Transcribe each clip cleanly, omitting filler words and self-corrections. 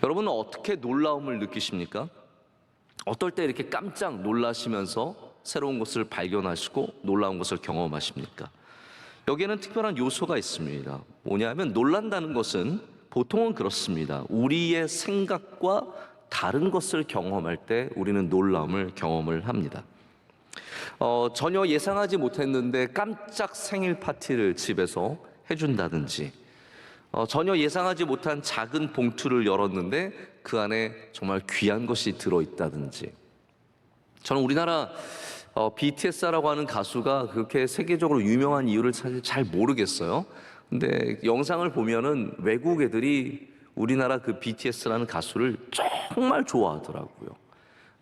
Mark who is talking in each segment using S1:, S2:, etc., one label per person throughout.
S1: 여러분은 어떻게 놀라움을 느끼십니까? 어떨 때 이렇게 깜짝 놀라시면서 새로운 것을 발견하시고 놀라운 것을 경험하십니까? 여기에는 특별한 요소가 있습니다. 뭐냐면 놀란다는 것은 보통은 그렇습니다. 우리의 생각과 다른 것을 경험할 때 우리는 놀라움을 경험을 합니다. 전혀 예상하지 못했는데 깜짝 생일 파티를 집에서 해준다든지, 전혀 예상하지 못한 작은 봉투를 열었는데 그 안에 정말 귀한 것이 들어있다든지. 저는 우리나라 BTS라고 하는 가수가 그렇게 세계적으로 유명한 이유를 사실 잘 모르겠어요. 근데 영상을 보면은 외국 애들이 우리나라 그 BTS라는 가수를 정말 좋아하더라고요.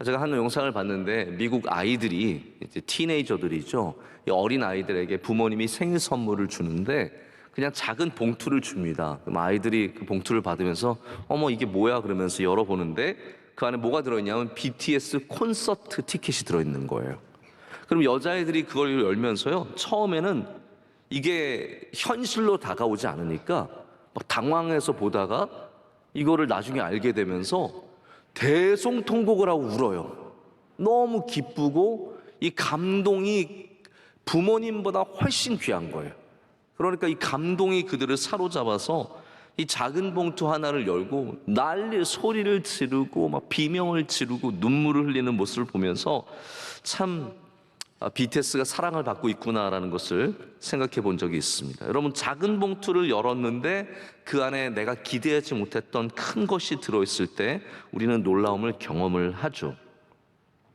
S1: 제가 한 영상을 봤는데 미국 아이들이, 이제 티네이저들이죠, 이 어린 아이들에게 부모님이 생일 선물을 주는데 그냥 작은 봉투를 줍니다. 그럼 아이들이 그 봉투를 받으면서 어머 이게 뭐야 그러면서 열어보는데 그 안에 뭐가 들어있냐면 BTS 콘서트 티켓이 들어있는 거예요. 그럼 여자애들이 그걸 열면서요, 처음에는 이게 현실로 다가오지 않으니까 막 당황해서 보다가 이거를 나중에 알게 되면서 대성통곡을 하고 울어요. 너무 기쁘고 이 감동이 부모님보다 훨씬 귀한 거예요. 그러니까 이 감동이 그들을 사로잡아서 이 작은 봉투 하나를 열고 난리 소리를 지르고 막 비명을 지르고 눈물을 흘리는 모습을 보면서 참 BTS가 사랑을 받고 있구나라는 것을 생각해 본 적이 있습니다. 여러분, 작은 봉투를 열었는데 그 안에 내가 기대하지 못했던 큰 것이 들어있을 때 우리는 놀라움을 경험을 하죠.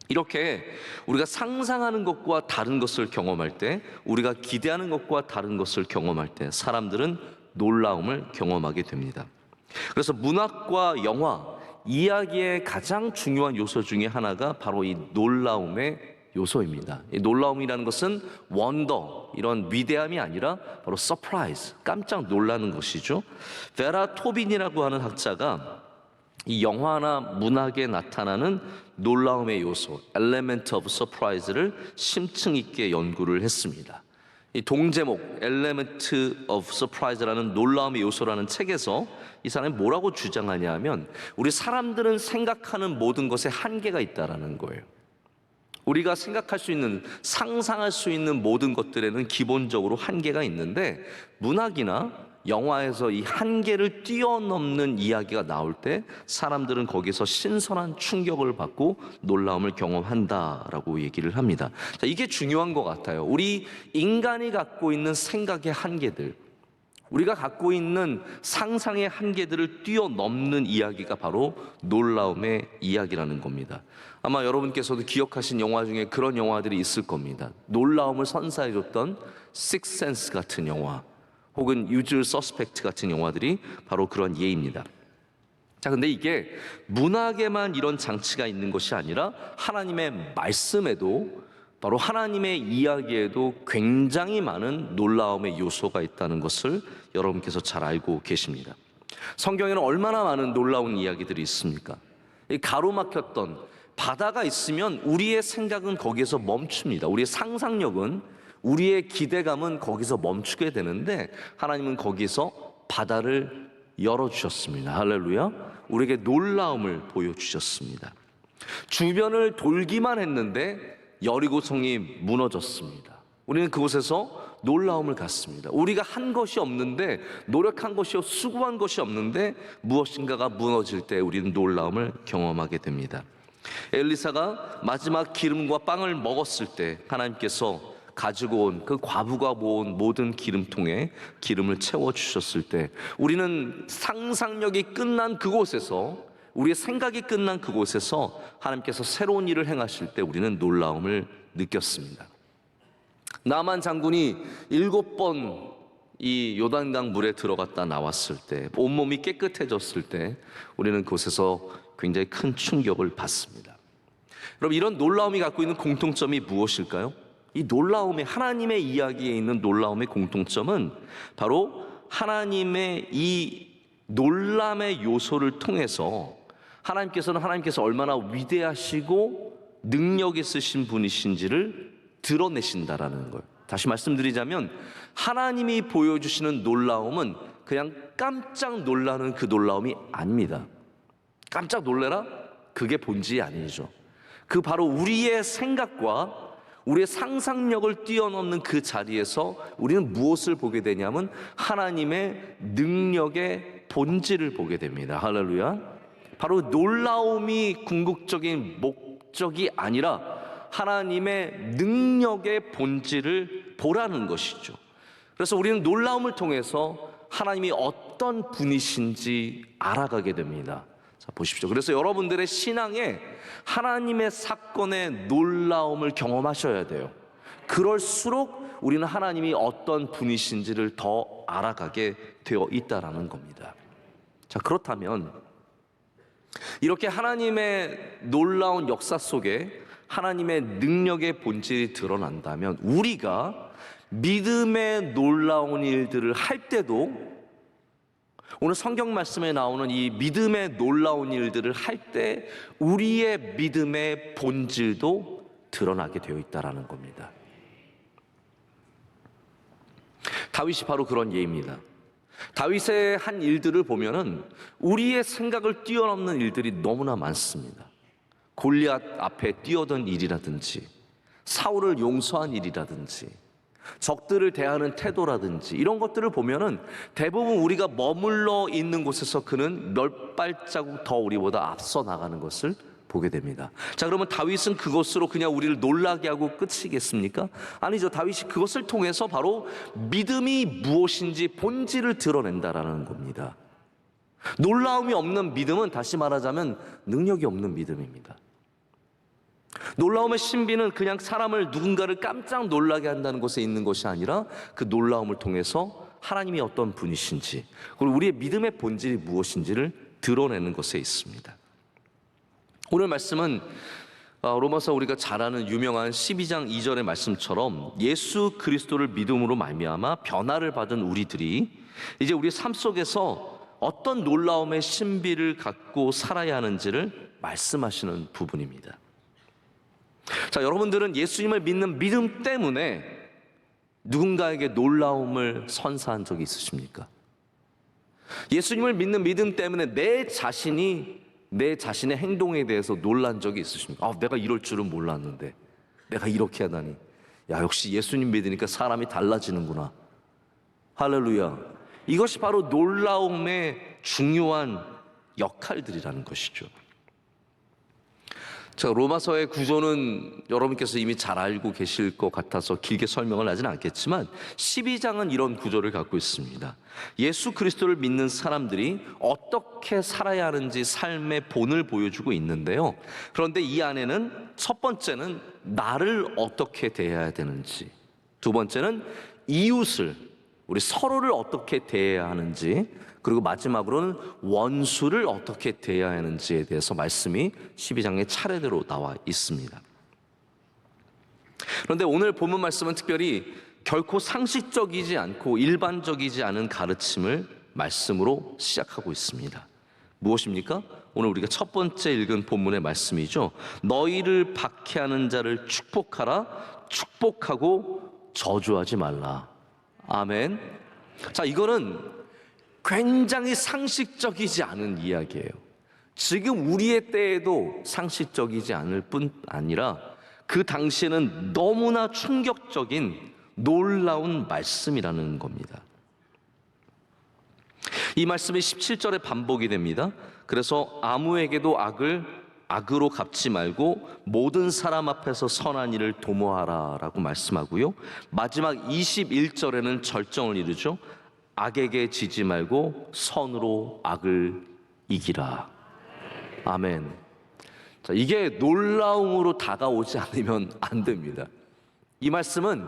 S1: 이렇게 우리가 상상하는 것과 다른 것을 경험할 때, 우리가 기대하는 것과 다른 것을 경험할 때 사람들은 놀라움을 경험하게 됩니다. 그래서 문학과 영화, 이야기의 가장 중요한 요소 중에 하나가 바로 이 놀라움의 요소입니다. 이 놀라움이라는 것은 원더, 이런 위대함이 아니라 바로 서프라이즈, 깜짝 놀라는 것이죠. 베라 토빈이라고 하는 학자가 이 영화나 문학에 나타나는 놀라움의 요소, Element of Surprise를 심층 있게 연구를 했습니다. 이 동제목 Element of Surprise라는 놀라움의 요소라는 책에서 이 사람이 뭐라고 주장하냐 하면, 우리 사람들은 생각하는 모든 것에 한계가 있다라는 거예요. 우리가 생각할 수 있는, 상상할 수 있는 모든 것들에는 기본적으로 한계가 있는데, 문학이나 영화에서 이 한계를 뛰어넘는 이야기가 나올 때 사람들은 거기서 신선한 충격을 받고 놀라움을 경험한다라고 얘기를 합니다. 자, 이게 중요한 것 같아요. 우리 인간이 갖고 있는 생각의 한계들, 우리가 갖고 있는 상상의 한계들을 뛰어넘는 이야기가 바로 놀라움의 이야기라는 겁니다. 아마 여러분께서도 기억하신 영화 중에 그런 영화들이 있을 겁니다. 놀라움을 선사해줬던 식스센스 같은 영화, 혹은 유주얼 서스펙트 같은 영화들이 바로 그런 예입니다. 자, 근데 이게 문학에만 이런 장치가 있는 것이 아니라 하나님의 말씀에도, 바로 하나님의 이야기에도 굉장히 많은 놀라움의 요소가 있다는 것을 여러분께서 잘 알고 계십니다. 성경에는 얼마나 많은 놀라운 이야기들이 있습니까? 가로막혔던 바다가 있으면 우리의 생각은 거기에서 멈춥니다. 우리의 상상력은, 우리의 기대감은 거기서 멈추게 되는데 하나님은 거기서 바다를 열어주셨습니다. 할렐루야. 우리에게 놀라움을 보여주셨습니다. 주변을 돌기만 했는데 여리고성이 무너졌습니다. 우리는 그곳에서 놀라움을 갖습니다. 우리가 한 것이 없는데, 노력한 것이요 수고한 것이 없는데 무엇인가가 무너질 때 우리는 놀라움을 경험하게 됩니다. 엘리사가 마지막 기름과 빵을 먹었을 때 하나님께서 가지고 온, 그 과부가 모은 모든 기름통에 기름을 채워주셨을 때 우리는 상상력이 끝난 그곳에서, 우리의 생각이 끝난 그곳에서 하나님께서 새로운 일을 행하실 때 우리는 놀라움을 느꼈습니다. 나만 장군이 7번 이 요단강 물에 들어갔다 나왔을 때, 온몸이 깨끗해졌을 때 우리는 그곳에서 굉장히 큰 충격을 받습니다. 여러분, 이런 놀라움이 갖고 있는 공통점이 무엇일까요? 이 놀라움의, 하나님의 이야기에 있는 놀라움의 공통점은 바로 하나님의 이 놀람의 요소를 통해서 하나님께서 얼마나 위대하시고 능력 있으신 분이신지를 드러내신다라는 거예요. 다시 말씀드리자면 하나님이 보여주시는 놀라움은 그냥 깜짝 놀라는 그 놀라움이 아닙니다. 깜짝 놀래라? 그게 본질이 아니죠. 그 바로 우리의 생각과 우리의 상상력을 뛰어넘는 그 자리에서 우리는 무엇을 보게 되냐면 하나님의 능력의 본질을 보게 됩니다. 할렐루야. 바로 놀라움이 궁극적인 목적이 아니라 하나님의 능력의 본질을 보라는 것이죠. 그래서 우리는 놀라움을 통해서 하나님이 어떤 분이신지 알아가게 됩니다. 자, 보십시오. 그래서 여러분들의 신앙에 하나님의 사건의 놀라움을 경험하셔야 돼요. 그럴수록 우리는 하나님이 어떤 분이신지를 더 알아가게 되어 있다라는 겁니다. 자, 그렇다면 이렇게 하나님의 놀라운 역사 속에 하나님의 능력의 본질이 드러난다면 우리가 믿음의 놀라운 일들을 할 때도 오늘 성경 말씀에 나오는 이 믿음의 놀라운 일들을 할 때 우리의 믿음의 본질도 드러나게 되어 있다라는 겁니다. 다윗이 바로 그런 예입니다. 다윗의 한 일들을 보면은 우리의 생각을 뛰어넘는 일들이 너무나 많습니다. 골리앗 앞에 뛰어든 일이라든지 사울을 용서한 일이라든지 적들을 대하는 태도라든지 이런 것들을 보면은 대부분 우리가 머물러 있는 곳에서 그는 몇 발자국 더 우리보다 앞서 나가는 것을 보게 됩니다. 자, 그러면 다윗은 그것으로 그냥 우리를 놀라게 하고 끝이겠습니까? 아니죠. 다윗이 그것을 통해서 바로 믿음이 무엇인지 본질을 드러낸다라는 겁니다. 놀라움이 없는 믿음은 다시 말하자면 능력이 없는 믿음입니다. 놀라움의 신비는 그냥 사람을 누군가를 깜짝 놀라게 한다는 것에 있는 것이 아니라 그 놀라움을 통해서 하나님이 어떤 분이신지 그리고 우리의 믿음의 본질이 무엇인지를 드러내는 것에 있습니다. 오늘 말씀은 로마서 우리가 잘 아는 유명한 12장 2절의 말씀처럼 예수 그리스도를 믿음으로 말미암아 변화를 받은 우리들이 이제 우리 삶 속에서 어떤 놀라움의 신비를 갖고 살아야 하는지를 말씀하시는 부분입니다. 자, 여러분들은 예수님을 믿는 믿음 때문에 누군가에게 놀라움을 선사한 적이 있으십니까? 예수님을 믿는 믿음 때문에 내 자신의 행동에 대해서 놀란 적이 있으십니까? 내가 이럴 줄은 몰랐는데 내가 이렇게 하다니. 야, 역시 예수님 믿으니까 사람이 달라지는구나. 할렐루야. 이것이 바로 놀라움의 중요한 역할들이라는 것이죠. 자, 로마서의 구조는 여러분께서 이미 잘 알고 계실 것 같아서 길게 설명을 하진 않겠지만 12장은 이런 구조를 갖고 있습니다. 예수 그리스도를 믿는 사람들이 어떻게 살아야 하는지 삶의 본을 보여주고 있는데요. 그런데 이 안에는 첫 번째는 나를 어떻게 대해야 되는지, 두 번째는 이웃을, 우리 서로를 어떻게 대해야 하는지, 그리고 마지막으로는 원수를 어떻게 대해야 하는지에 대해서 말씀이 12장에 차례대로 나와 있습니다. 그런데 오늘 본문 말씀은 특별히 결코 상식적이지 않고 일반적이지 않은 가르침을 말씀으로 시작하고 있습니다. 무엇입니까? 오늘 우리가 첫 번째 읽은 본문의 말씀이죠. 너희를 박해하는 자를 축복하라. 축복하고 저주하지 말라. 아멘. 자, 이거는 굉장히 상식적이지 않은 이야기예요. 지금 우리의 때에도 상식적이지 않을 뿐 아니라 그 당시에는 너무나 충격적인 놀라운 말씀이라는 겁니다. 이 말씀이 17절에 반복이 됩니다. 그래서 아무에게도 악으로 갚지 말고 모든 사람 앞에서 선한 일을 도모하라 라고 말씀하고요. 마지막 21절에는 절정을 이루죠. 악에게 지지 말고 선으로 악을 이기라. 아멘. 자, 이게 놀라움으로 다가오지 않으면 안 됩니다. 이 말씀은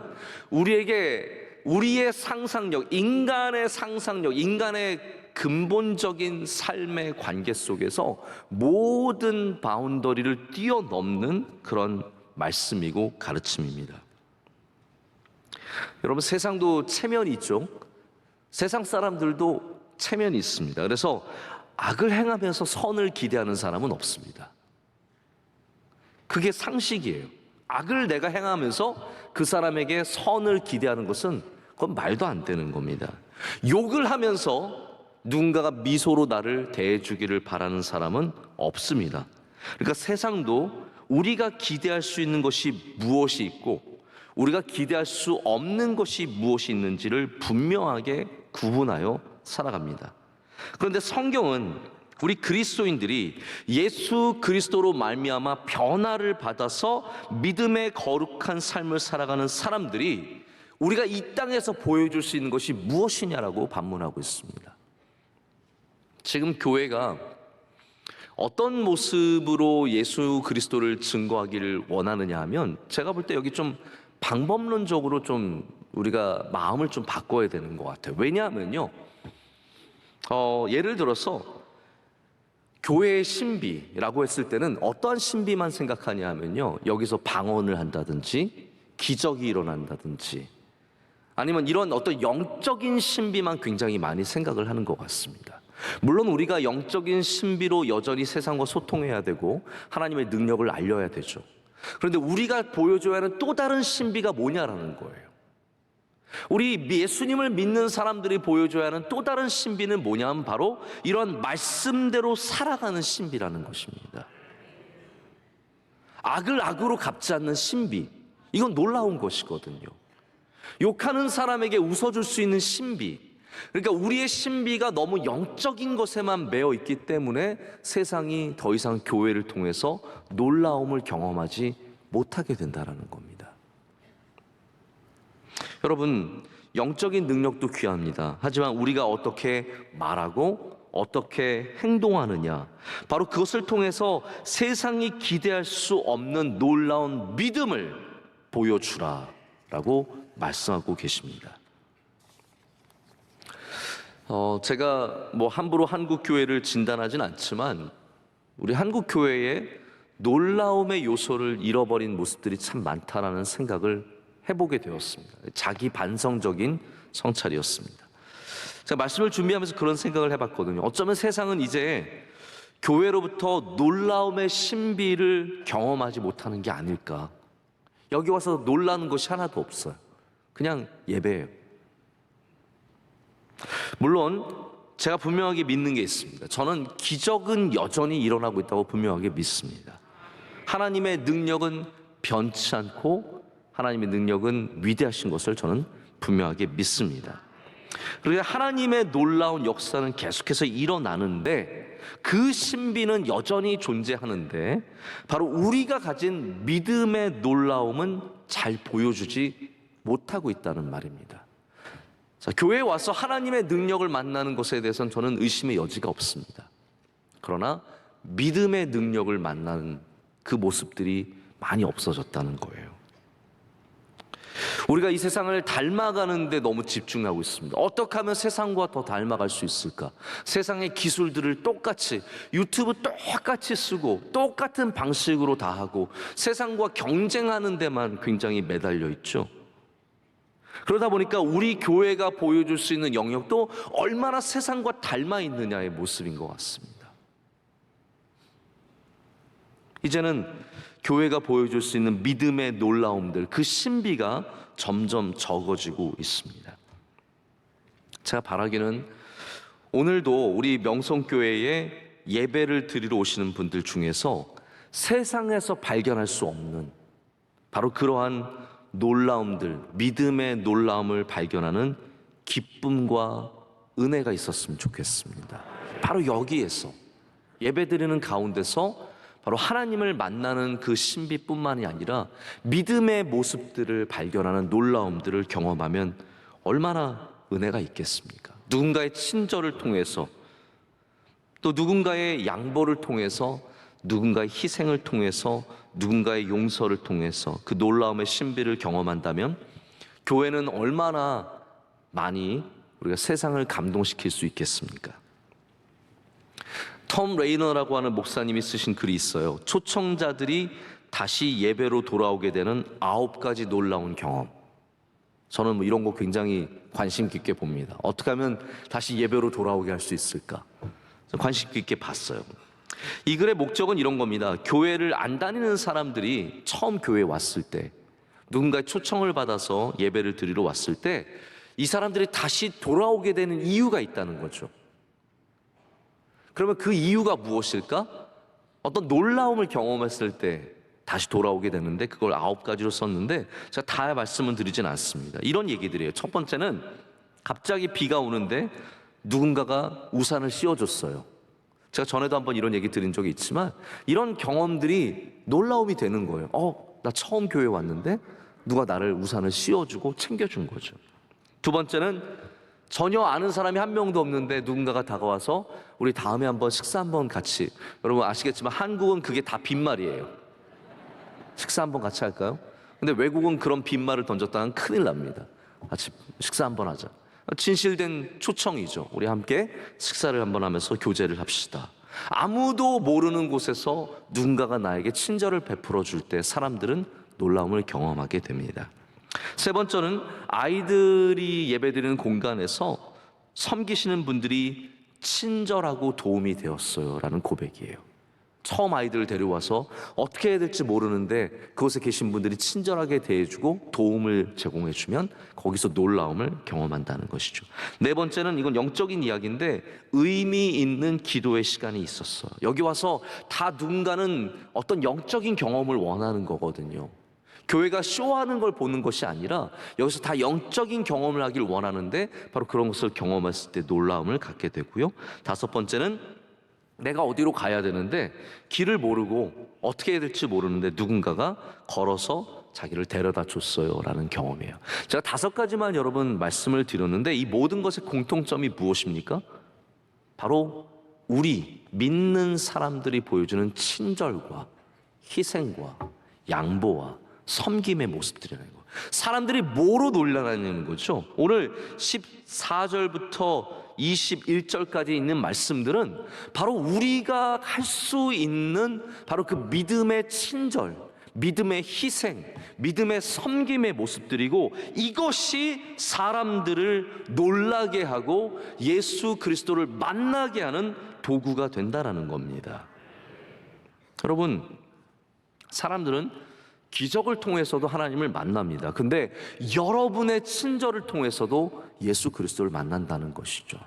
S1: 우리에게 우리의 상상력, 인간의 상상력, 인간의 근본적인 삶의 관계 속에서 모든 바운더리를 뛰어넘는 그런 말씀이고 가르침입니다. 여러분, 세상도 체면이 있죠. 세상 사람들도 체면이 있습니다. 그래서 악을 행하면서 선을 기대하는 사람은 없습니다. 그게 상식이에요. 악을 내가 행하면서 그 사람에게 선을 기대하는 것은 그건 말도 안 되는 겁니다. 욕을 하면서 누군가가 미소로 나를 대해주기를 바라는 사람은 없습니다. 그러니까 세상도 우리가 기대할 수 있는 것이 무엇이 있고 우리가 기대할 수 없는 것이 무엇이 있는지를 분명하게 구분하여 살아갑니다. 그런데 성경은 우리 그리스도인들이 예수 그리스도로 말미암아 변화를 받아서 믿음의 거룩한 삶을 살아가는 사람들이 우리가 이 땅에서 보여줄 수 있는 것이 무엇이냐라고 반문하고 있습니다. 지금 교회가 어떤 모습으로 예수 그리스도를 증거하기를 원하느냐 하면 제가 볼 때 여기 좀 방법론적으로 좀 우리가 마음을 좀 바꿔야 되는 것 같아요. 왜냐하면요, 예를 들어서 교회의 신비라고 했을 때는 어떠한 신비만 생각하냐 하면요, 여기서 방언을 한다든지 기적이 일어난다든지 아니면 이런 어떤 영적인 신비만 굉장히 많이 생각을 하는 것 같습니다. 물론 우리가 영적인 신비로 여전히 세상과 소통해야 되고 하나님의 능력을 알려야 되죠. 그런데 우리가 보여줘야 하는 또 다른 신비가 뭐냐라는 거예요. 우리 예수님을 믿는 사람들이 보여줘야 하는 또 다른 신비는 뭐냐면 바로 이런 말씀대로 살아가는 신비라는 것입니다. 악을 악으로 갚지 않는 신비, 이건 놀라운 것이거든요. 욕하는 사람에게 웃어줄 수 있는 신비, 그러니까 우리의 신비가 너무 영적인 것에만 매여 있기 때문에 세상이 더 이상 교회를 통해서 놀라움을 경험하지 못하게 된다는 겁니다. 여러분, 영적인 능력도 귀합니다. 하지만 우리가 어떻게 말하고 어떻게 행동하느냐, 바로 그것을 통해서 세상이 기대할 수 없는 놀라운 믿음을 보여주라라고 말씀하고 계십니다. 제가 함부로 한국 교회를 진단하진 않지만 우리 한국 교회에 놀라움의 요소를 잃어버린 모습들이 참 많다라는 생각을 해보게 되었습니다. 자기 반성적인 성찰이었습니다. 제가 말씀을 준비하면서 그런 생각을 해봤거든요. 어쩌면 세상은 이제 교회로부터 놀라움의 신비를 경험하지 못하는 게 아닐까. 여기 와서 놀라는 것이 하나도 없어요. 그냥 예배예요. 물론 제가 분명하게 믿는 게 있습니다. 저는 기적은 여전히 일어나고 있다고 분명하게 믿습니다. 하나님의 능력은 변치 않고 하나님의 능력은 위대하신 것을 저는 분명하게 믿습니다. 그리고 하나님의 놀라운 역사는 계속해서 일어나는데 그 신비는 여전히 존재하는데 바로 우리가 가진 믿음의 놀라움은 잘 보여주지 못하고 있다는 말입니다. 자, 교회에 와서 하나님의 능력을 만나는 것에 대해서는 저는 의심의 여지가 없습니다. 그러나 믿음의 능력을 만나는 그 모습들이 많이 없어졌다는 거예요. 우리가 이 세상을 닮아가는데 너무 집중하고 있습니다. 어떻게 하면 세상과 더 닮아갈 수 있을까? 세상의 기술들을 똑같이 유튜브 똑같이 쓰고 똑같은 방식으로 다 하고 세상과 경쟁하는 데만 굉장히 매달려 있죠. 그러다 보니까 우리 교회가 보여줄 수 있는 영역도 얼마나 세상과 닮아 있느냐의 모습인 것 같습니다. 이제는 교회가 보여줄 수 있는 믿음의 놀라움들, 그 신비가 점점 적어지고 있습니다. 제가 바라기는 오늘도 우리 명성교회에 예배를 드리러 오시는 분들 중에서 세상에서 발견할 수 없는 바로 그러한 놀라움들, 믿음의 놀라움을 발견하는 기쁨과 은혜가 있었으면 좋겠습니다. 바로 여기에서 예배드리는 가운데서 바로 하나님을 만나는 그 신비뿐만이 아니라 믿음의 모습들을 발견하는 놀라움들을 경험하면 얼마나 은혜가 있겠습니까? 누군가의 친절을 통해서 또 누군가의 양보를 통해서 누군가의 희생을 통해서 누군가의 용서를 통해서 그 놀라움의 신비를 경험한다면 교회는 얼마나 많이 우리가 세상을 감동시킬 수 있겠습니까? 톰 레이너라고 하는 목사님이 쓰신 글이 있어요. 초청자들이 다시 예배로 돌아오게 되는 9가지 놀라운 경험. 저는 이런 거 굉장히 관심 깊게 봅니다. 어떻게 하면 다시 예배로 돌아오게 할 수 있을까? 관심 깊게 봤어요. 이 글의 목적은 이런 겁니다. 교회를 안 다니는 사람들이 처음 교회에 왔을 때, 누군가의 초청을 받아서 예배를 드리러 왔을 때 이 사람들이 다시 돌아오게 되는 이유가 있다는 거죠. 그러면 그 이유가 무엇일까? 어떤 놀라움을 경험했을 때 다시 돌아오게 되는데, 그걸 9가지로 썼는데 제가 다 말씀은 드리진 않습니다. 이런 얘기들이에요. 첫 번째는 갑자기 비가 오는데 누군가가 우산을 씌워줬어요. 제가 전에도 한번 이런 얘기 드린 적이 있지만, 이런 경험들이 놀라움이 되는 거예요. 나 처음 교회 왔는데 누가 나를 우산을 씌워주고 챙겨준 거죠. 두 번째는 전혀 아는 사람이 한 명도 없는데 누군가가 다가와서 우리 다음에 한번 식사 한번 같이, 여러분 아시겠지만 한국은 그게 다 빈말이에요. 식사 한번 같이 할까요? 근데 외국은 그런 빈말을 던졌다면 큰일 납니다. 같이 식사 한번 하자. 진실된 초청이죠. 우리 함께 식사를 한번 하면서 교제를 합시다. 아무도 모르는 곳에서 누군가가 나에게 친절을 베풀어 줄 때 사람들은 놀라움을 경험하게 됩니다. 세 번째는 아이들이 예배드리는 공간에서 섬기시는 분들이 친절하고 도움이 되었어요 라는 고백이에요. 처음 아이들을 데려와서 어떻게 해야 될지 모르는데 그곳에 계신 분들이 친절하게 대해주고 도움을 제공해주면 거기서 놀라움을 경험한다는 것이죠. 네 번째는, 이건 영적인 이야기인데 의미 있는 기도의 시간이 있었어요. 여기 와서 다 누군가는 어떤 영적인 경험을 원하는 거거든요. 교회가 쇼하는 걸 보는 것이 아니라 여기서 다 영적인 경험을 하길 원하는데 바로 그런 것을 경험했을 때 놀라움을 갖게 되고요. 다섯 번째는 내가 어디로 가야 되는데 길을 모르고 어떻게 해야 될지 모르는데 누군가가 걸어서 자기를 데려다 줬어요 라는 경험이에요. 제가 5가지만 여러분 말씀을 드렸는데 이 모든 것의 공통점이 무엇입니까? 바로 우리 믿는 사람들이 보여주는 친절과 희생과 양보와 섬김의 모습들이라는 거예요. 사람들이 뭐로 놀라는 거죠? 오늘 14절부터 21절까지 있는 말씀들은 바로 우리가 할 수 있는 바로 그 믿음의 친절, 믿음의 희생, 믿음의 섬김의 모습들이고, 이것이 사람들을 놀라게 하고 예수 그리스도를 만나게 하는 도구가 된다라는 겁니다. 여러분, 사람들은 기적을 통해서도 하나님을 만납니다. 근데 여러분의 친절을 통해서도 예수 그리스도를 만난다는 것이죠.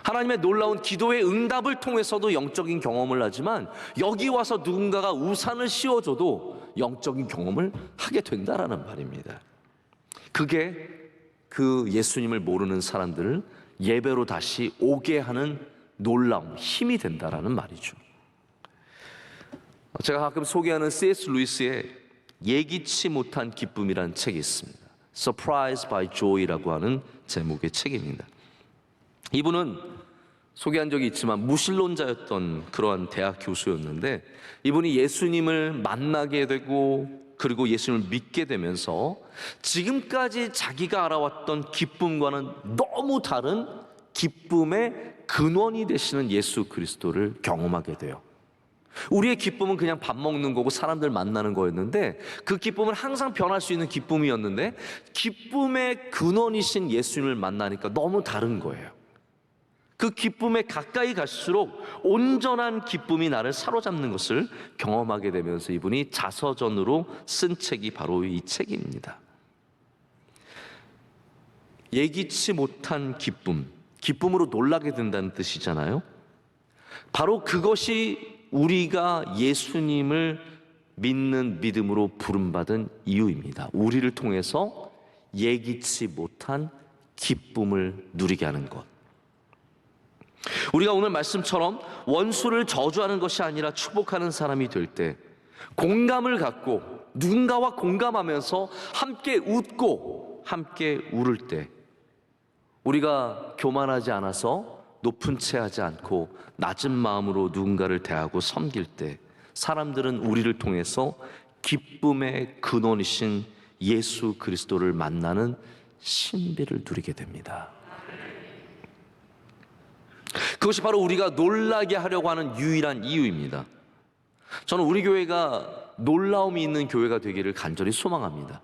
S1: 하나님의 놀라운 기도의 응답을 통해서도 영적인 경험을 하지만 여기 와서 누군가가 우산을 씌워줘도 영적인 경험을 하게 된다라는 말입니다. 그게 그 예수님을 모르는 사람들을 예배로 다시 오게 하는 놀라움, 힘이 된다라는 말이죠. 제가 가끔 소개하는 C.S. 루이스의 예기치 못한 기쁨이라는 책이 있습니다. Surprised by Joy라고 하는 제목의 책입니다. 이분은 소개한 적이 있지만 무신론자였던 그러한 대학 교수였는데, 이분이 예수님을 만나게 되고 그리고 예수님을 믿게 되면서 지금까지 자기가 알아왔던 기쁨과는 너무 다른 기쁨의 근원이 되시는 예수 그리스도를 경험하게 돼요. 우리의 기쁨은 그냥 밥 먹는 거고 사람들 만나는 거였는데, 그 기쁨은 항상 변할 수 있는 기쁨이었는데 기쁨의 근원이신 예수님을 만나니까 너무 다른 거예요. 그 기쁨에 가까이 갈수록 온전한 기쁨이 나를 사로잡는 것을 경험하게 되면서 이분이 자서전으로 쓴 책이 바로 이 책입니다. 예기치 못한 기쁨, 기쁨으로 놀라게 된다는 뜻이잖아요. 바로 그것이 우리가 예수님을 믿는 믿음으로 부름받은 이유입니다. 우리를 통해서 예기치 못한 기쁨을 누리게 하는 것. 우리가 오늘 말씀처럼 원수를 저주하는 것이 아니라 축복하는 사람이 될 때, 공감을 갖고 누군가와 공감하면서 함께 웃고 함께 울을 때, 우리가 교만하지 않아서 높은 채 하지 않고 낮은 마음으로 누군가를 대하고 섬길 때 사람들은 우리를 통해서 기쁨의 근원이신 예수 그리스도를 만나는 신비를 누리게 됩니다. 그것이 바로 우리가 놀라게 하려고 하는 유일한 이유입니다. 저는 우리 교회가 놀라움이 있는 교회가 되기를 간절히 소망합니다.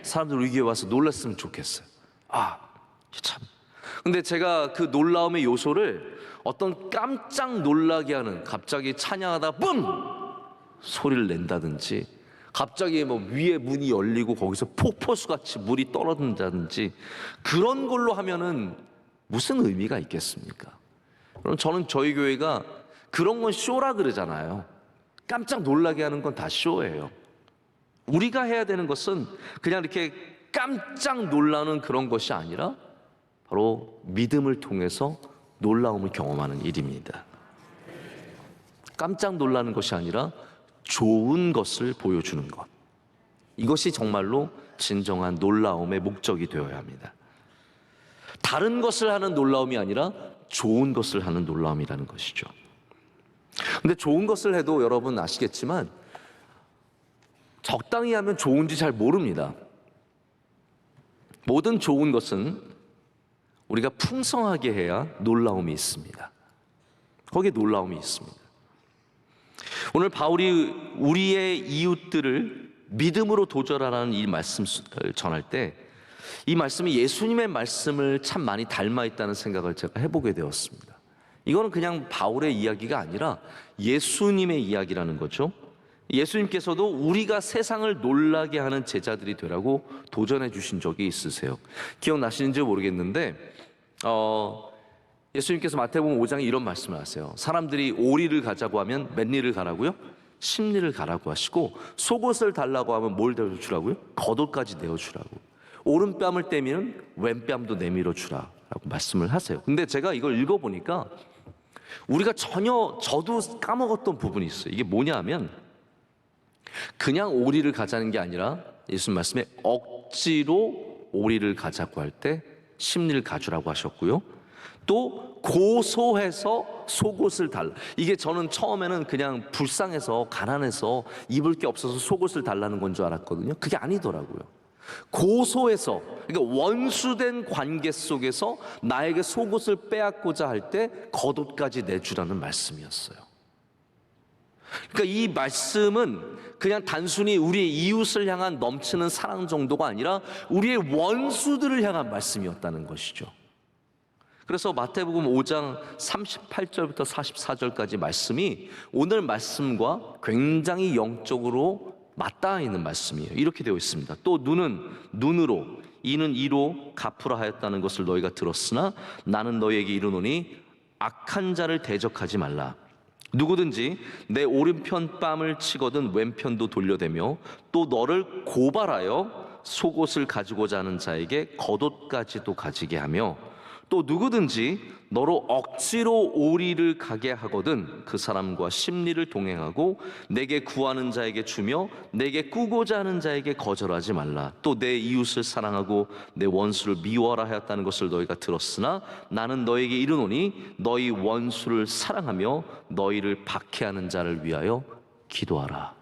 S1: 사람들 우리 교회 와서 놀랐으면 좋겠어요. 참. 근데 제가 그 놀라움의 요소를 어떤 깜짝 놀라게 하는, 갑자기 찬양하다 뿜! 소리를 낸다든지, 갑자기 뭐 위에 문이 열리고 거기서 폭포수같이 물이 떨어진다든지, 그런 걸로 하면은 무슨 의미가 있겠습니까? 그럼 저는 저희 교회가 그런 건 쇼라 그러잖아요. 깜짝 놀라게 하는 건 다 쇼예요. 우리가 해야 되는 것은 그냥 이렇게 깜짝 놀라는 그런 것이 아니라 바로 믿음을 통해서 놀라움을 경험하는 일입니다. 깜짝 놀라는 것이 아니라 좋은 것을 보여주는 것. 이것이 정말로 진정한 놀라움의 목적이 되어야 합니다. 다른 것을 하는 놀라움이 아니라 좋은 것을 하는 놀라움이라는 것이죠. 근데 좋은 것을 해도 여러분 아시겠지만 적당히 하면 좋은지 잘 모릅니다. 모든 좋은 것은 우리가 풍성하게 해야 놀라움이 있습니다. 거기에 놀라움이 있습니다. 오늘 바울이 우리의 이웃들을 믿음으로 도전하라는 이 말씀을 전할 때 이 말씀이 예수님의 말씀을 참 많이 닮아 있다는 생각을 제가 해보게 되었습니다. 이거는 그냥 바울의 이야기가 아니라 예수님의 이야기라는 거죠. 예수님께서도 우리가 세상을 놀라게 하는 제자들이 되라고 도전해 주신 적이 있으세요. 기억나시는지 모르겠는데 예수님께서 마태복음 5장에 이런 말씀을 하세요. 사람들이 오리를 가자고 하면 몇 리를 가라고요? 10리를 가라고 하시고, 속옷을 달라고 하면 뭘 내어주라고요? 겉옷까지 내어주라고. 오른뺨을 떼면 왼뺨도 내밀어 주라라고 말씀을 하세요. 근데 제가 이걸 읽어보니까 우리가 저도 까먹었던 부분이 있어요. 이게 뭐냐 하면 그냥 오리를 가자는 게 아니라 예수님 말씀에 억지로 오리를 가자고 할 때 10리를 가주라고 하셨고요. 또 고소해서 속옷을 달라. 이게 저는 처음에는 그냥 불쌍해서 가난해서 입을 게 없어서 속옷을 달라는 건 줄 알았거든요. 그게 아니더라고요. 고소해서, 그러니까 원수된 관계 속에서 나에게 속옷을 빼앗고자 할 때 겉옷까지 내주라는 말씀이었어요. 그러니까 이 말씀은 그냥 단순히 우리의 이웃을 향한 넘치는 사랑 정도가 아니라 우리의 원수들을 향한 말씀이었다는 것이죠. 그래서 마태복음 5장 38절부터 44절까지 말씀이 오늘 말씀과 굉장히 영적으로 맞닿아 있는 말씀이에요. 이렇게 되어 있습니다. 또 눈은 눈으로, 이는 이로 갚으라 하였다는 것을 너희가 들었으나 나는 너희에게 이르노니 악한 자를 대적하지 말라. 누구든지 내 오른편 뺨을 치거든 왼편도 돌려대며 또 너를 고발하여 속옷을 가지고자 하는 자에게 겉옷까지도 가지게 하며 또 누구든지 너로 억지로 오리를 가게 하거든 그 사람과 10리를 동행하고 내게 구하는 자에게 주며 내게 꾸고자 하는 자에게 거절하지 말라. 또 내 이웃을 사랑하고 내 원수를 미워하라 하였다는 것을 너희가 들었으나 나는 너에게 이르노니 너희 원수를 사랑하며 너희를 박해하는 자를 위하여 기도하라.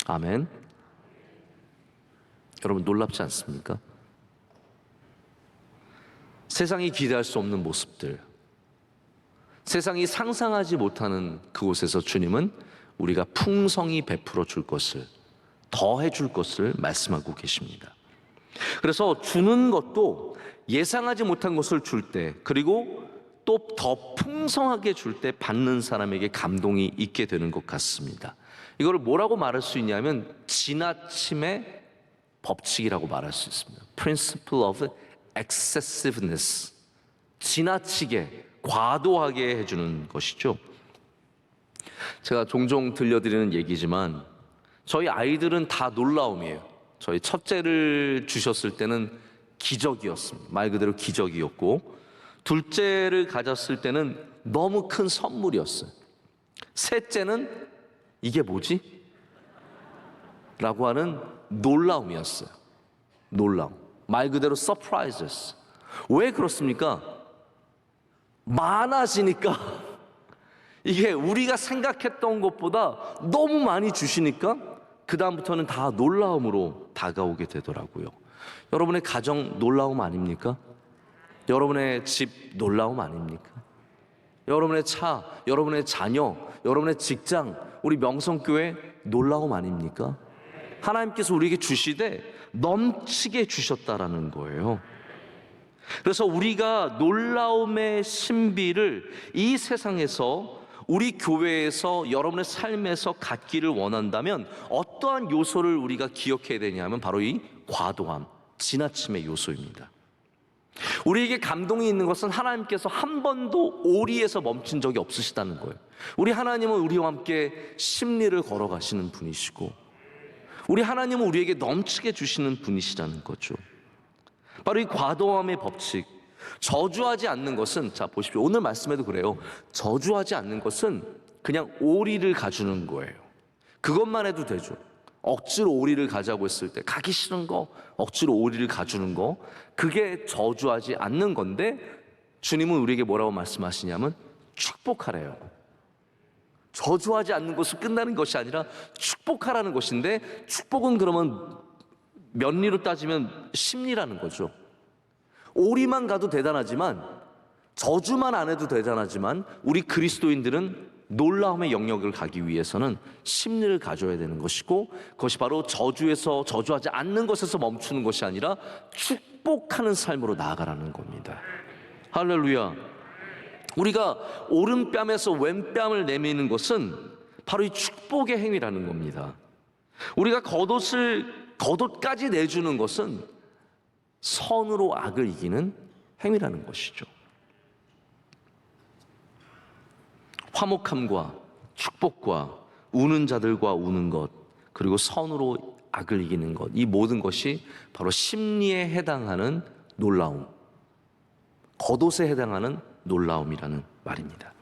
S1: 아멘. 여러분 놀랍지 않습니까? 세상이 기대할 수 없는 모습들, 세상이 상상하지 못하는 그곳에서 주님은 우리가 풍성히 베풀어 줄 것을, 더해 줄 것을 말씀하고 계십니다. 그래서 주는 것도 예상하지 못한 것을 줄 때, 그리고 또 더 풍성하게 줄 때 받는 사람에게 감동이 있게 되는 것 같습니다. 이거를 뭐라고 말할 수 있냐면 지나침의 법칙이라고 말할 수 있습니다. Principle of excessiveness, 지나치게 과도하게 해주는 것이죠. 제가 종종 들려드리는 얘기지만 저희 아이들은 다 놀라움이에요. 저희 첫째를 주셨을 때는 기적이었습니다. 말 그대로 기적이었고, 둘째를 가졌을 때는 너무 큰 선물이었어요. 셋째는 이게 뭐지? 라고 하는 놀라움이었어요. 놀라움. 말 그대로 surprises. 왜 그렇습니까? 많아지니까 이게 우리가 생각했던 것보다 너무 많이 주시니까 그 다음부터는 다 놀라움으로 다가오게 되더라고요. 여러분의 가정 놀라움 아닙니까? 여러분의 집 놀라움 아닙니까? 여러분의 차, 여러분의 자녀, 여러분의 직장, 우리 명성교회 놀라움 아닙니까? 하나님께서 우리에게 주시되 넘치게 주셨다라는 거예요. 그래서 우리가 놀라움의 신비를 이 세상에서, 우리 교회에서, 여러분의 삶에서 갖기를 원한다면 어떠한 요소를 우리가 기억해야 되냐면 바로 이 과도함, 지나침의 요소입니다. 우리에게 감동이 있는 것은 하나님께서 한 번도 오리에서 멈춘 적이 없으시다는 거예요. 우리 하나님은 우리와 함께 심리를 걸어가시는 분이시고, 우리 하나님은 우리에게 넘치게 주시는 분이시라는 거죠. 바로 이 과도함의 법칙, 저주하지 않는 것은, 자 보십시오, 오늘 말씀에도 그래요. 저주하지 않는 것은 그냥 오리를 가주는 거예요. 그것만 해도 되죠. 억지로 오리를 가자고 했을 때, 가기 싫은 거 억지로 오리를 가주는 거, 그게 저주하지 않는 건데, 주님은 우리에게 뭐라고 말씀하시냐면 축복하래요. 저주하지 않는 것은 끝나는 것이 아니라 축복하라는 것인데, 축복은 그러면 면리로 따지면 심리라는 거죠. 오리만 가도 대단하지만, 저주만 안 해도 대단하지만, 우리 그리스도인들은 놀라움의 영역을 가기 위해서는 심리를 가져야 되는 것이고, 그것이 바로 저주하지 않는 것에서 멈추는 것이 아니라 축복하는 삶으로 나아가라는 겁니다. 할렐루야. 우리가 오른뺨에서 왼뺨을 내미는 것은 바로 이 축복의 행위라는 겁니다. 우리가 겉옷까지 내주는 것은 선으로 악을 이기는 행위라는 것이죠. 화목함과 축복과 우는 자들과 우는 것, 그리고 선으로 악을 이기는 것, 이 모든 것이 바로 심리에 해당하는 놀라움, 겉옷에 해당하는 놀라움이라는 말입니다.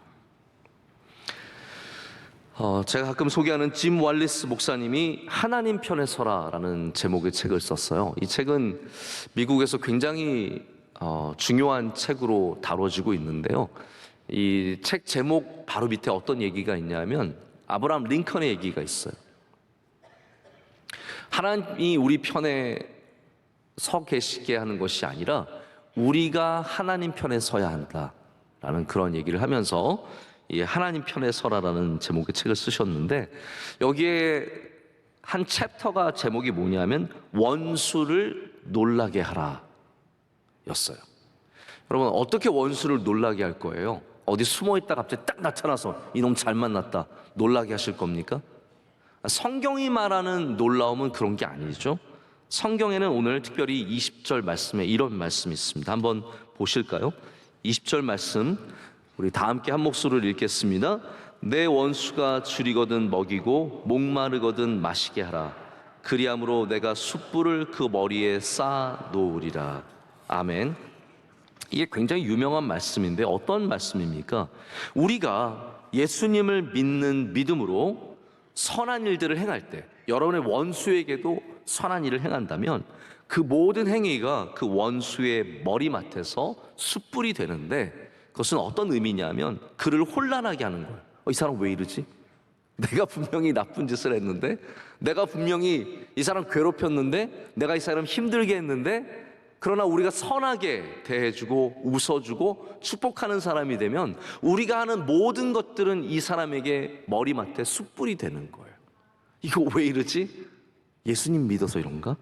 S1: 제가 가끔 소개하는 짐 왈리스 목사님이 하나님 편에 서라라는 제목의 책을 썼어요. 이 책은 미국에서 굉장히 중요한 책으로 다뤄지고 있는데요. 이 책 제목 바로 밑에 어떤 얘기가 있냐면 아브라함 링컨의 얘기가 있어요. 하나님이 우리 편에 서 계시게 하는 것이 아니라 우리가 하나님 편에 서야 한다라는 그런 얘기를 하면서 이 하나님 편에 서라라는 제목의 책을 쓰셨는데, 여기에 한 챕터가 제목이 뭐냐면 원수를 놀라게 하라 였어요. 여러분, 어떻게 원수를 놀라게 할 거예요? 어디 숨어있다 갑자기 딱 나타나서 이놈 잘 만났다 놀라게 하실 겁니까? 성경이 말하는 놀라움은 그런 게 아니죠. 성경에는 오늘 특별히 20절 말씀에 이런 말씀이 있습니다. 한번 보실까요? 20절 말씀 우리 다 함께 한 목소리를 읽겠습니다. 내 원수가 줄이거든 먹이고 목마르거든 마시게 하라. 그리함으로 내가 숯불을 그 머리에 쌓아 놓으리라. 아멘. 이게 굉장히 유명한 말씀인데 어떤 말씀입니까? 우리가 예수님을 믿는 믿음으로 선한 일들을 행할 때, 여러분의 원수에게도 선한 일을 행한다면 그 모든 행위가 그 원수의 머리맡에서 숯불이 되는데, 그것은 어떤 의미냐면 그를 혼란하게 하는 거예요. 이 사람 왜 이러지? 내가 분명히 나쁜 짓을 했는데, 내가 분명히 이 사람 괴롭혔는데, 내가 이 사람 힘들게 했는데, 그러나 우리가 선하게 대해주고 웃어주고 축복하는 사람이 되면 우리가 하는 모든 것들은 이 사람에게 머리맡에 숯불이 되는 거예요. 이거 왜 이러지? 예수님 믿어서 이런가?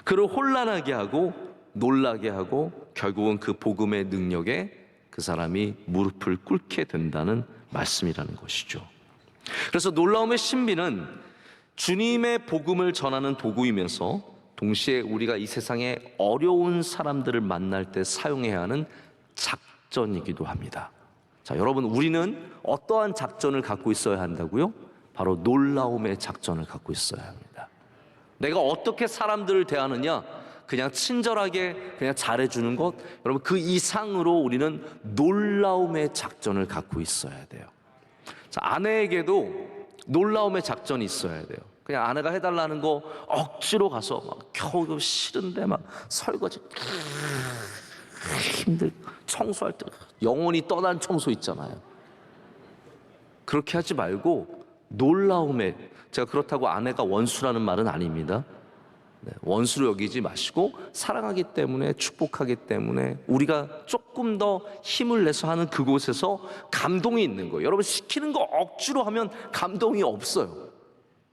S1: 그를 혼란하게 하고 놀라게 하고 결국은 그 복음의 능력에 그 사람이 무릎을 꿇게 된다는 말씀이라는 것이죠. 그래서 놀라움의 신비는 주님의 복음을 전하는 도구이면서 동시에 우리가 이 세상에 어려운 사람들을 만날 때 사용해야 하는 작전이기도 합니다. 자, 여러분, 우리는 어떠한 작전을 갖고 있어야 한다고요? 바로 놀라움의 작전을 갖고 있어야 합니다. 내가 어떻게 사람들을 대하느냐, 그냥 친절하게 그냥 잘해주는 것, 여러분, 그 이상으로 우리는 놀라움의 작전을 갖고 있어야 돼요. 자, 아내에게도 놀라움의 작전이 있어야 돼요. 그냥 아내가 해달라는 거 억지로 가서 막 겨우 싫은데 막 설거지 힘들, 청소할 때 영혼이 떠난 청소 있잖아요. 그렇게 하지 말고 놀라움에, 제가 그렇다고 아내가 원수라는 말은 아닙니다. 원수로 여기지 마시고 사랑하기 때문에, 축복하기 때문에 우리가 조금 더 힘을 내서 하는 그곳에서 감동이 있는 거예요. 여러분, 시키는 거 억지로 하면 감동이 없어요.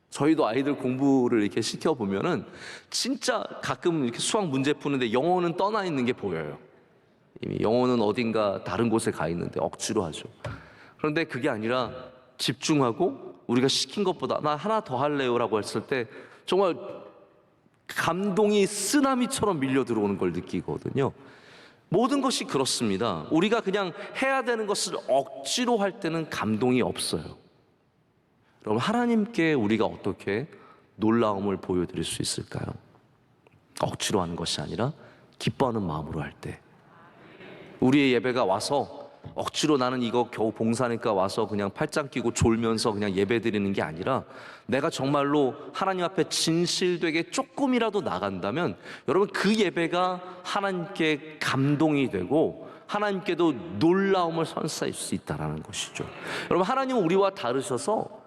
S1: 저희도 아이들 공부를 이렇게 시켜보면은 진짜 가끔 이렇게 수학 문제 푸는데 영혼은 떠나 있는 게 보여요. 이미 영혼은 어딘가 다른 곳에 가 있는데 억지로 하죠. 그런데 그게 아니라 집중하고 우리가 시킨 것보다 나 하나 더 할래요라고 했을 때 정말 감동이 쓰나미처럼 밀려 들어오는 걸 느끼거든요. 모든 것이 그렇습니다. 우리가 그냥 해야 되는 것을 억지로 할 때는 감동이 없어요. 여러분, 하나님께 우리가 어떻게 놀라움을 보여드릴 수 있을까요? 억지로 하는 것이 아니라 기뻐하는 마음으로 할 때. 우리의 예배가 와서 억지로 나는 이거 겨우 봉사니까 와서 그냥 팔짱 끼고 졸면서 그냥 예배 드리는 게 아니라 내가 정말로 하나님 앞에 진실되게 조금이라도 나간다면 여러분, 그 예배가 하나님께 감동이 되고 하나님께도 놀라움을 선사할 수 있다는 것이죠. 여러분, 하나님은 우리와 다르셔서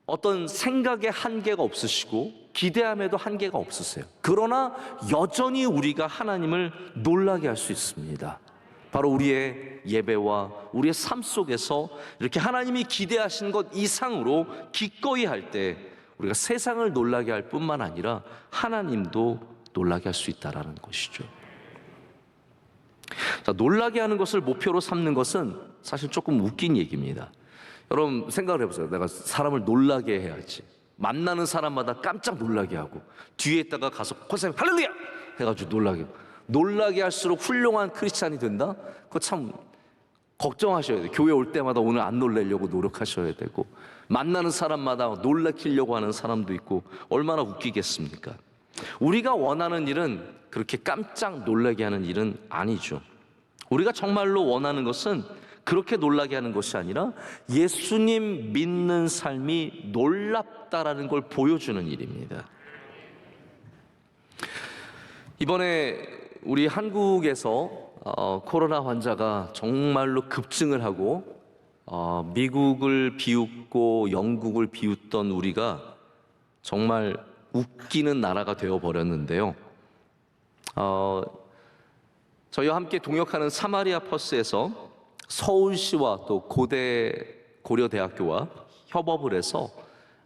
S1: 어떤 생각에 한계가 없으시고 기대함에도 한계가 없으세요. 그러나 여전히 우리가 하나님을 놀라게 할 수 있습니다. 바로 우리의 예배와 우리의 삶 속에서 이렇게 하나님이 기대하신 것 이상으로 기꺼이 할 때 우리가 세상을 놀라게 할 뿐만 아니라 하나님도 놀라게 할 수 있다는 것이죠. 자, 놀라게 하는 것을 목표로 삼는 것은 사실 조금 웃긴 얘기입니다. 여러분, 생각을 해보세요. 내가 사람을 놀라게 해야지. 만나는 사람마다 깜짝 놀라게 하고 뒤에 있다가 가서 콘서트 할렐루야 해가지고 놀라게 할수록 훌륭한 크리스찬이 된다? 그거 참 걱정하셔야 돼요. 교회 올 때마다 오늘 안 놀래려고 노력하셔야 되고, 만나는 사람마다 놀래키려고 하는 사람도 있고, 얼마나 웃기겠습니까? 우리가 원하는 일은 그렇게 깜짝 놀라게 하는 일은 아니죠. 우리가 정말로 원하는 것은 그렇게 놀라게 하는 것이 아니라 예수님 믿는 삶이 놀랍다라는 걸 보여주는 일입니다. 이번에 우리 한국에서 코로나 환자가 정말로 급증을 하고 미국을 비웃고 영국을 비웃던 우리가 정말 웃기는 나라가 되어버렸는데요. 저희와 함께 동역하는 사마리아 퍼스에서 서울시와 또 고려대학교와 협업을 해서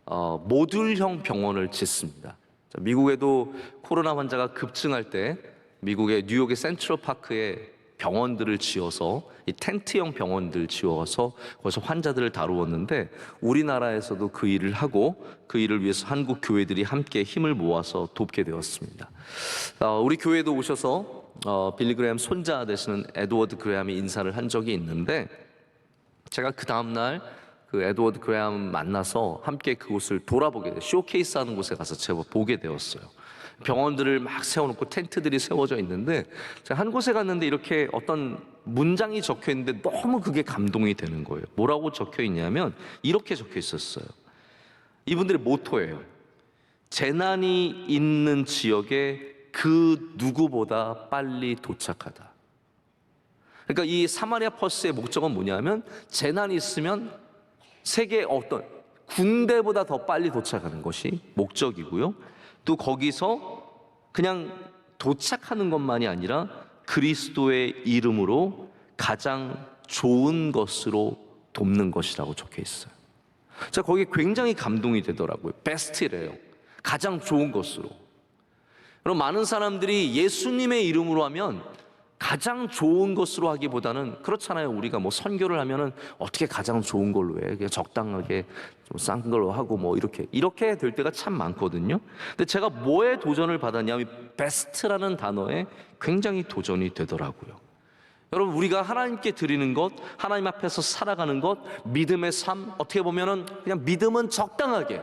S1: 모듈형 병원을 짓습니다. 미국에도 코로나 환자가 급증할 때 미국의 뉴욕의 센트럴파크에 병원들을 지어서 이 텐트형 병원들 지어서 거기서 환자들을 다루었는데, 우리나라에서도 그 일을 하고 그 일을 위해서 한국 교회들이 함께 힘을 모아서 돕게 되었습니다. 우리 교회도 오셔서 빌리 그레함 손자 되시는 에드워드 그레함이 인사를 한 적이 있는데, 제가 그 다음날 그 에드워드 그레함 만나서 함께 그곳을 돌아보게 돼요. 쇼케이스 하는 곳에 가서 제가 보게 되었어요. 병원들을 막 세워놓고 텐트들이 세워져 있는데, 제가 한 곳에 갔는데 이렇게 어떤 문장이 적혀 있는데 너무 그게 감동이 되는 거예요. 뭐라고 적혀 있냐면 이렇게 적혀 있었어요. 이분들의 모토예요. 재난이 있는 지역에 그 누구보다 빨리 도착하다. 그러니까 이 사마리아 퍼스의 목적은 뭐냐면, 재난이 있으면 세계 어떤 군대보다 더 빨리 도착하는 것이 목적이고요. 또 거기서 그냥 도착하는 것만이 아니라 그리스도의 이름으로 가장 좋은 것으로 돕는 것이라고 적혀 있어요. 자, 거기에 굉장히 감동이 되더라고요. 베스트래요. 가장 좋은 것으로. 그럼 많은 사람들이 예수님의 이름으로 하면 가장 좋은 것으로 하기보다는, 그렇잖아요. 우리가 뭐 선교를 하면은 어떻게 가장 좋은 걸로 해? 그냥 적당하게 좀 싼 걸로 하고 뭐 이렇게 될 때가 참 많거든요. 근데 제가 뭐에 도전을 받았냐면 베스트라는 단어에 굉장히 도전이 되더라고요. 여러분, 우리가 하나님께 드리는 것, 하나님 앞에서 살아가는 것, 믿음의 삶, 어떻게 보면은 그냥 믿음은 적당하게,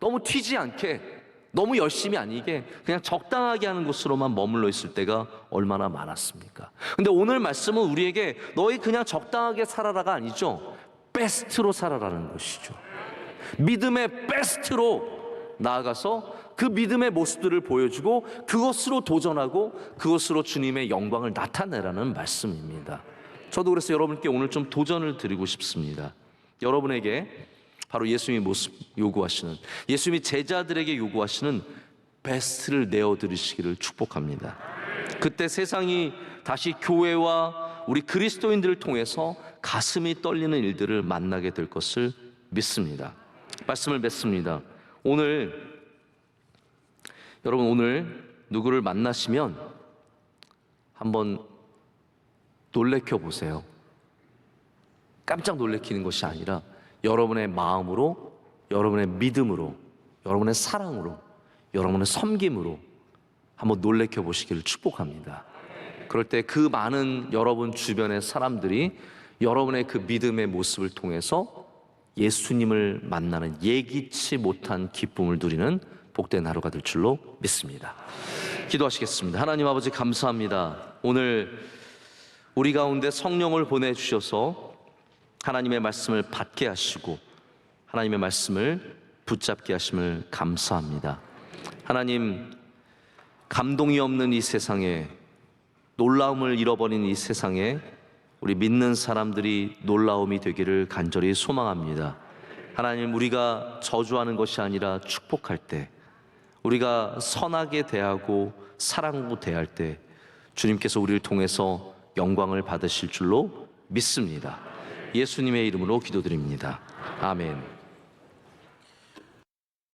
S1: 너무 튀지 않게, 너무 열심히 아니게 그냥 적당하게 하는 것으로만 머물러 있을 때가 얼마나 많았습니까? 근데 오늘 말씀은 우리에게 너희 그냥 적당하게 살아라가 아니죠. 베스트로 살아라는 것이죠. 믿음의 베스트로 나아가서 그 믿음의 모습들을 보여주고 그것으로 도전하고 그것으로 주님의 영광을 나타내라는 말씀입니다. 저도 그래서 여러분께 오늘 좀 도전을 드리고 싶습니다. 여러분에게 바로 예수님이 모습 요구하시는, 예수님이 제자들에게 요구하시는 베스트를 내어드리시기를 축복합니다. 그때 세상이 다시 교회와 우리 그리스도인들을 통해서 가슴이 떨리는 일들을 만나게 될 것을 믿습니다. 말씀을 맺습니다. 여러분 오늘 누구를 만나시면 한번 놀래켜 보세요. 깜짝 놀래키는 것이 아니라 여러분의 마음으로, 여러분의 믿음으로, 여러분의 사랑으로, 여러분의 섬김으로 한번 놀래켜 보시기를 축복합니다. 그럴 때 그 많은 여러분 주변의 사람들이 여러분의 그 믿음의 모습을 통해서 예수님을 만나는 예기치 못한 기쁨을 누리는 복된 하루가 될 줄로 믿습니다. 기도하시겠습니다. 하나님 아버지 감사합니다. 오늘 우리 가운데 성령을 보내주셔서 하나님의 말씀을 받게 하시고 하나님의 말씀을 붙잡게 하심을 감사합니다. 하나님, 감동이 없는 이 세상에, 놀라움을 잃어버린 이 세상에 우리 믿는 사람들이 놀라움이 되기를 간절히 소망합니다. 하나님, 우리가 저주하는 것이 아니라 축복할 때, 우리가 선하게 대하고 사랑으로 대할 때 주님께서 우리를 통해서 영광을 받으실 줄로 믿습니다. 예수님의 이름으로 기도드립니다. 아멘.